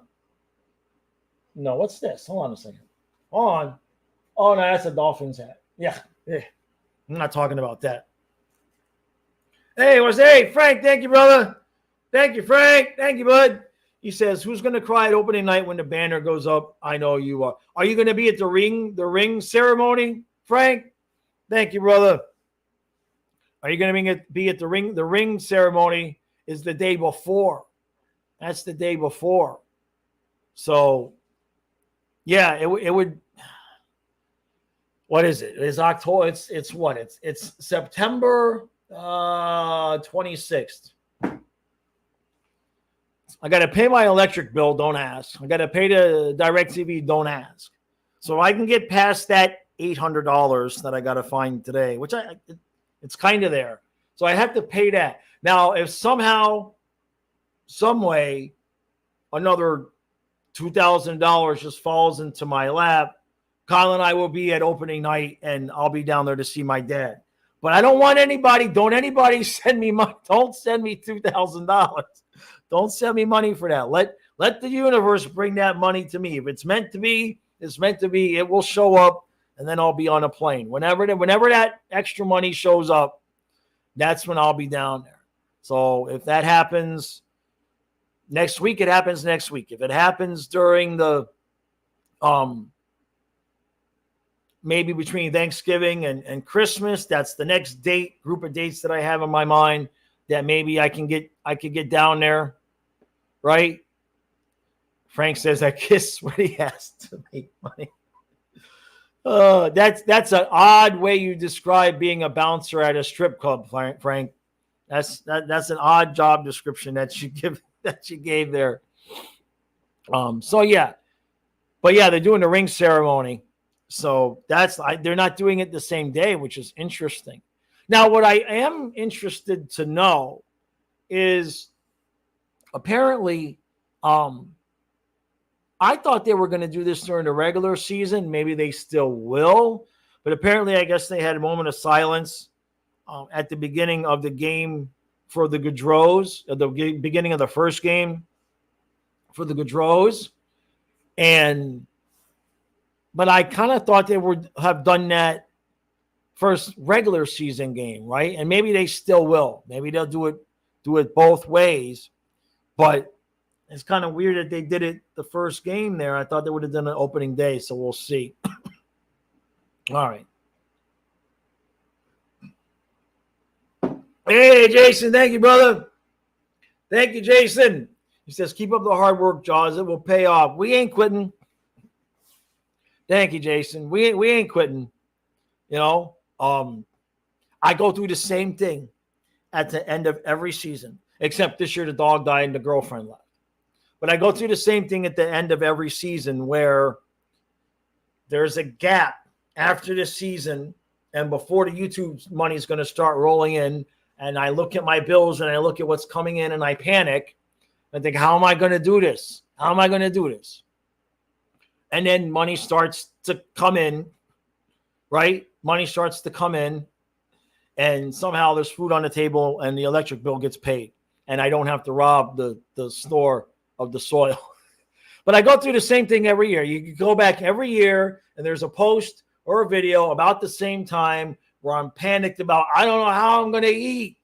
No, what's this? Hold on a second. Hold on. Oh, no, that's a Dolphins hat. Yeah. I'm not talking about that. Hey, Frank, thank you, brother. Thank you, Frank. Thank you, bud. He says, who's going to cry at opening night when the banner goes up? I know you are. Are you going to be at the ring ceremony, Frank? Thank you, brother. Are you going to be at the ring? The ring ceremony is the day before. That's the day before. So, yeah, it would. What is it? It's October. It's what? It's September 26th. I got to pay my electric bill. Don't ask. I got to pay the DirecTV. Don't ask. So I can get past that $800 that I got to find today, which it's kind of there. So I have to pay that. Now, if somehow, some way, another $2,000 just falls into my lap, Kyle and I will be at opening night, and I'll be down there to see my dad. But I don't want anybody. Don't anybody send me money. Don't send me $2,000. Don't send me money for that. Let the universe bring that money to me. If it's meant to be, it's meant to be. It will show up, and then I'll be on a plane. Whenever that extra money shows up, that's when I'll be down there. So if that happens next week, it happens next week. If it happens during the maybe between Thanksgiving and Christmas, that's the next group of dates that I have in my mind that maybe I could get down there, right? Frank says I kiss what he has to make money. That's an odd way you describe being a bouncer at a strip club, Frank. That's an odd job description that you gave there. So yeah, but yeah, they're doing the ring ceremony. So they're not doing it the same day, which is interesting. Now, what I am interested to know is apparently, I thought they were going to do this during the regular season. Maybe they still will, but apparently, I guess they had a moment of silence at the beginning of the game for the Gaudreaus, at the beginning of the first game for the Gaudreaus, but I kind of thought they would have done that first regular season game, right? And maybe they still will. Maybe they'll do it both ways. But it's kind of weird that they did it the first game there. I thought they would have done it opening day, so we'll see. All right. Hey, Jason, thank you, brother. Thank you, Jason. He says, keep up the hard work, Jaws. It will pay off. We ain't quitting. Thank you, Jason. We ain't quitting. You know, I go through the same thing at the end of every season, except this year the dog died and the girlfriend left. But I go through the same thing at the end of every season where there's a gap after the season and before the YouTube money is going to start rolling in. And I look at my bills and I look at what's coming in and I panic. I think, how am I going to do this? How am I going to do this? And then money starts to come in, right? Money starts to come in and somehow there's food on the table and the electric bill gets paid. And I don't have to rob the store of the soil. But I go through the same thing every year. You go back every year and there's a post or a video about the same time where I'm panicked about, I don't know how I'm going to eat.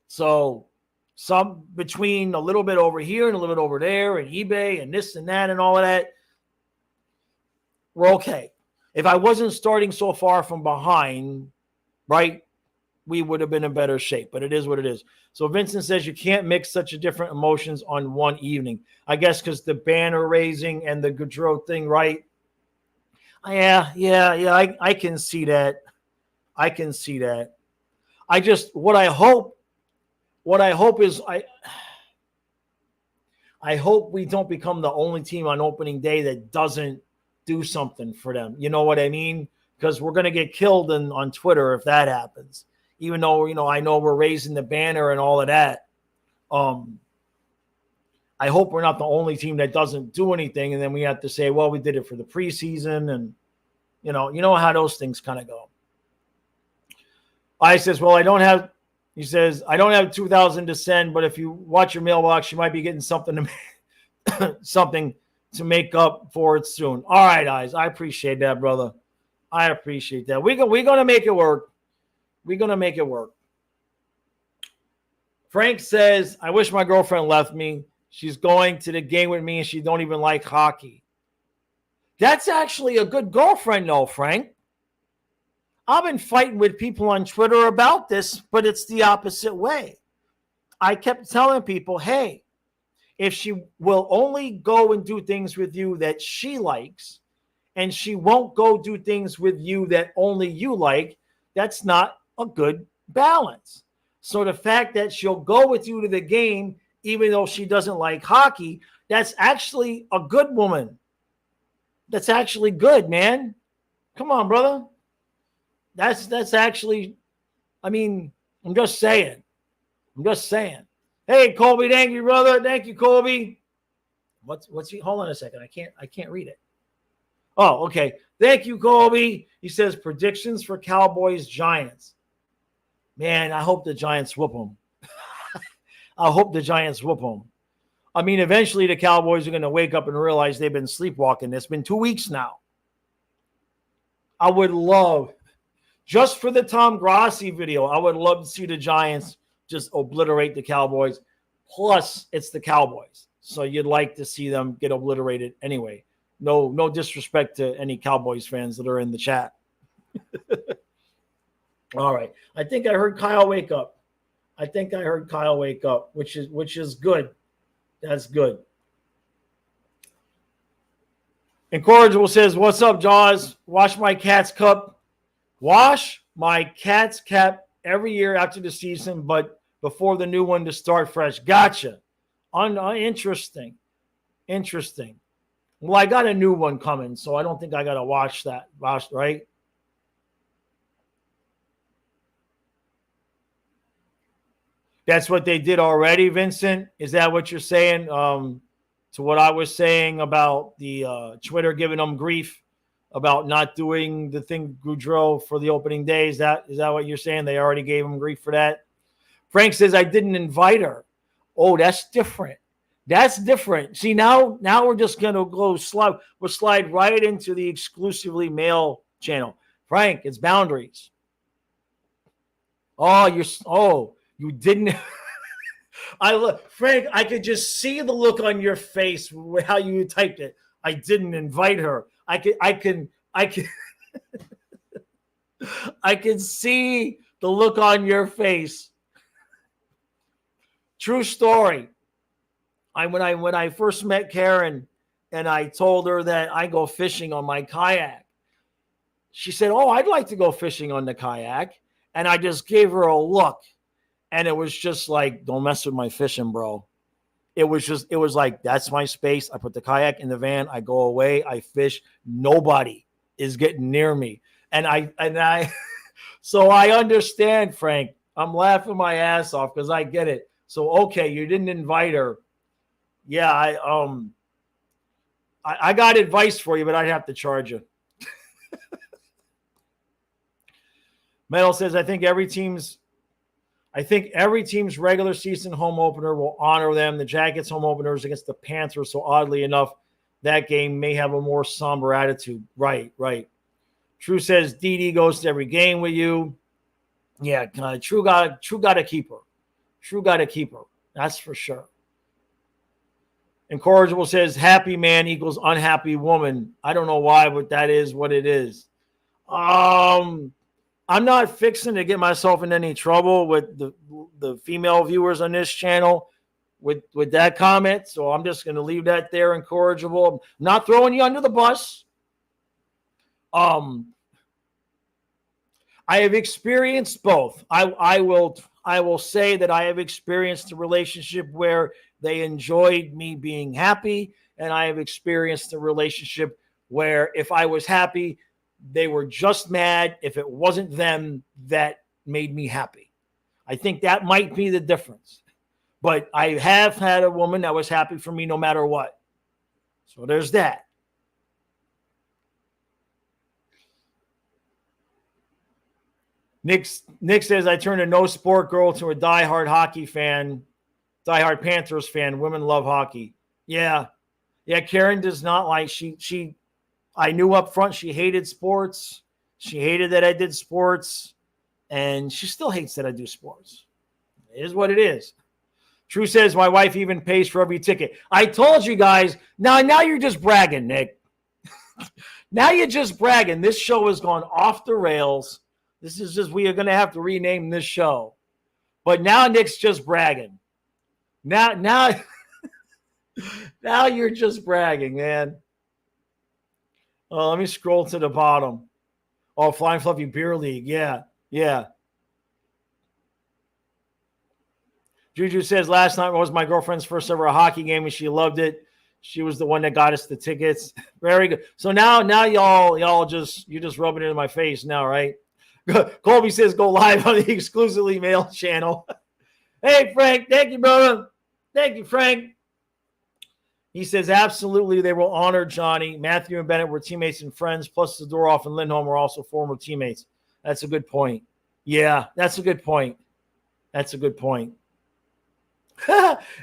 So some between a little bit over here and a little bit over there and eBay and this and that and all of that, we're okay. If I wasn't starting so far from behind, right, we would have been in better shape, but it is what it is. So Vincent says you can't mix such a different emotions on one evening. I guess because the banner raising and the Gaudreau thing, right? Yeah. I can see that. I can see that. What I hope is I hope we don't become the only team on opening day that doesn't do something for them. You know what I mean? Because we're going to get killed on Twitter if that happens. Even though, I know we're raising the banner and all of that. I hope we're not the only team that doesn't do anything. And then we have to say, well, we did it for the preseason. And, you know how those things kind of go. I says, well, he says, I don't have 2,000 to send, but if you watch your mailbox, you might be getting something to make up for it soon. All right, guys. I appreciate that, brother. I appreciate that. We're going to make it work. We're going to make it work. Frank says, I wish my girlfriend left me. She's going to the game with me and she don't even like hockey. That's actually a good girlfriend, though, Frank. I've been fighting with people on Twitter about this, but it's the opposite way. I kept telling people, hey, if she will only go and do things with you that she likes, and she won't go do things with you that only you like, that's not a good balance. So the fact that she'll go with you to the game, even though she doesn't like hockey, that's actually a good woman. That's actually good, man. Come on, brother. That's actually, I'm just saying. Hey, Colby, thank you, brother. Thank you, Colby. What's he? Hold on a second. I can't read it. Oh, okay. Thank you, Colby. He says predictions for Cowboys Giants. Man, I hope the Giants whoop them. Eventually the Cowboys are going to wake up and realize they've been sleepwalking. It's been 2 weeks now. I would love, just for the Tom Grassi video, I would love to see the Giants just obliterate the Cowboys. Plus, it's the Cowboys. So you'd like to see them get obliterated anyway. No disrespect to any Cowboys fans that are in the chat. All right. I think I heard Kyle wake up. Which is good. That's good. Incorrigible says, what's up, Jaws? Wash my cat's cup. Wash my cat's cap every year after the season, but before the new one to start fresh. Gotcha. Interesting. Well, I got a new one coming, so I don't think I got to watch that. Right? That's what they did already, Vincent? Is that what you're saying? To what I was saying about the Twitter giving them grief about not doing the thing Gaudreau for the opening day. Is that what you're saying? They already gave him grief for that? Frank says, I didn't invite her. Oh, that's different. See, now we're just going to go slide. We'll slide right into the exclusively male channel. Frank, it's boundaries. You didn't. Frank, I could just see the look on your face, how you typed it. I didn't invite her. I can I can see the look on your face. True story. When I first met Karen and I told her that I go fishing on my kayak, she said, oh, I'd like to go fishing on the kayak. And I just gave her a look. And it was just like, don't mess with my fishing, bro. It was like, that's my space. I put the kayak in the van. I go away. I fish. Nobody is getting near me. And I, so I understand, Frank. I'm laughing my ass off because I get it. So, okay, you didn't invite her. Yeah, I got advice for you, but I'd have to charge you. Metal says, I think every team's regular season home opener will honor them. The Jackets home opener is against the Panthers, so oddly enough, that game may have a more somber attitude. Right. True says DD goes to every game with you. Yeah, True got to keep her. True got to keep her. That's for sure. Incorrigible says happy man equals unhappy woman. I don't know why, but that is what it is. I'm not fixing to get myself in any trouble with the female viewers on this channel with that comment. So I'm just going to leave that there, Incorrigible. I'm not throwing you under the bus. I have experienced both. I will say that I have experienced a relationship where they enjoyed me being happy, and I have experienced a relationship where if I was happy, they were just mad if it wasn't them that made me happy. I think that might be the difference. But I have had a woman that was happy for me no matter what. So there's that. Nick says, I turned a no sport girl to a diehard hockey fan, diehard Panthers fan. Women love hockey. Yeah. Karen does not like, I knew up front she hated sports. She hated that I did sports, and she still hates that I do sports. It is what it is. True says, my wife even pays for every ticket. I told you guys. Now you're just bragging, Nick. Now you're just bragging. This show has gone off the rails. This is just, we are going to have to rename this show. But now Nick's just bragging. Now you're just bragging, man. Oh, let me scroll to the bottom. Oh, Flying Fluffy Beer League. Yeah. Juju says, last night was my girlfriend's first ever hockey game, and she loved it. She was the one that got us the tickets. Very good. So now you're just rubbing it in my face now, right? Colby says, go live on the exclusively male channel. Hey, Frank. Thank you, brother. Thank you, Frank. He says, absolutely, they will honor Johnny. Matthew and Bennett were teammates and friends, plus Zadorov and Lindholm were also former teammates. That's a good point. Yeah, that's a good point.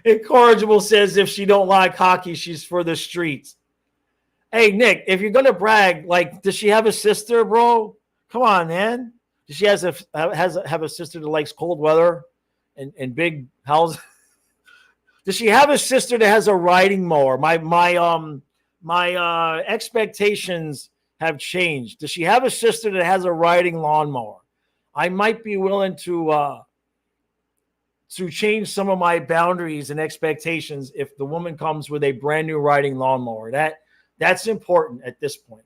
Incorrigible says, if she don't like hockey, she's for the streets. Hey, Nick, if you're going to brag, like, does she have a sister, bro? Come on, man. Does she have a sister that likes cold weather and big houses? Does she have a sister that has a riding mower? My expectations have changed. Does she have a sister that has a riding lawnmower? I might be willing to change some of my boundaries and expectations if the woman comes with a brand new riding lawnmower. That's important at this point.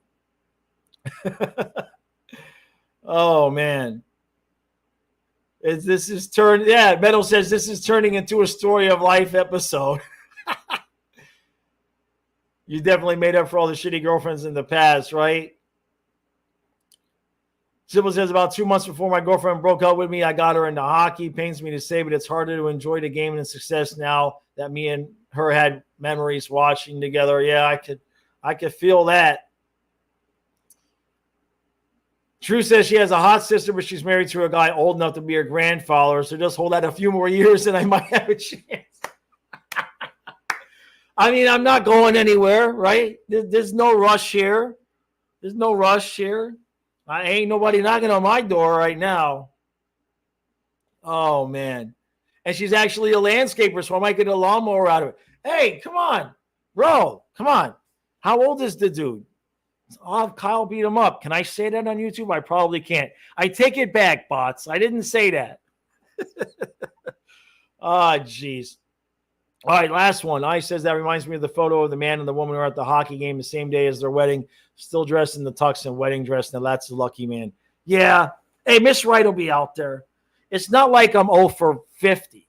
Oh man. Metal says this is turning into a story of life episode. You definitely made up for all the shitty girlfriends in the past, right? Sybil says, about 2 months before my girlfriend broke up with me, I got her into hockey. Pains me to say, but it's harder to enjoy the game and the success now that me and her had memories watching together. Yeah, I could feel that. True says she has a hot sister, but she's married to a guy old enough to be her grandfather. So just hold out a few more years and I might have a chance. I mean, I'm not going anywhere, right? There's no rush here. I ain't nobody knocking on my door right now. Oh, man. And she's actually a landscaper, so I might get a lawnmower out of it. Hey, come on. Bro, come on. How old is the dude? I'll have Kyle beat him up. Can I say that on YouTube? I probably can't. I take it back, bots. I didn't say that. Oh, jeez. All right, last one. I says that reminds me of the photo of the man and the woman who are at the hockey game the same day as their wedding, still dressed in the tux and wedding dress. Now that's a lucky man. Yeah. Hey, Miss Wright will be out there. It's not like I'm 0 for 50,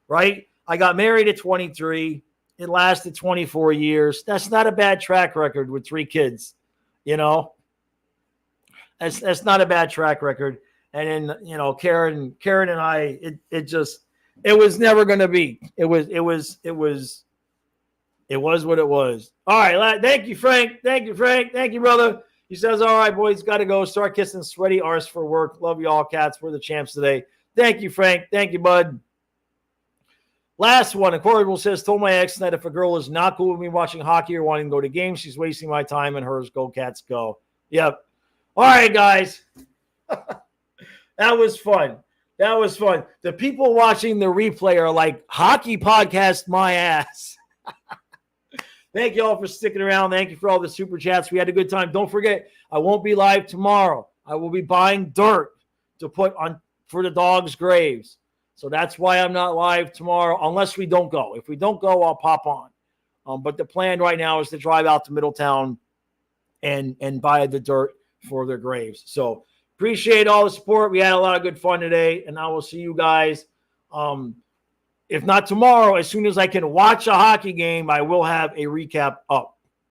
right? I got married at 23. It lasted 24 years. That's not a bad track record with 3 kids, you know. That's not a bad track record. And then, you know, Karen and I, it was never going to be. It was what it was. All right. Thank you, Frank. Thank you, Frank. Thank you, brother. He says, all right, boys, got to go. Start kissing sweaty arse for work. Love you all, cats. We're the champs today. Thank you, Frank. Thank you, bud. Last one. Incorrigible says, told my ex that if a girl is not cool with me watching hockey or wanting to go to games, she's wasting my time and hers. Go, cats, go. Yep. All right, guys. That was fun. That was fun. The people watching the replay are like, hockey podcast my ass. Thank you all for sticking around. Thank you for all the super chats. We had a good time. Don't forget, I won't be live tomorrow. I will be buying dirt to put on for the dogs' graves. So that's why I'm not live tomorrow, unless we don't go. If we don't go, I'll pop on. But the plan right now is to drive out to Middletown and buy the dirt for their graves. So appreciate all the support. We had a lot of good fun today, and I will see you guys. If not tomorrow, as soon as I can watch a hockey game, I will have a recap up.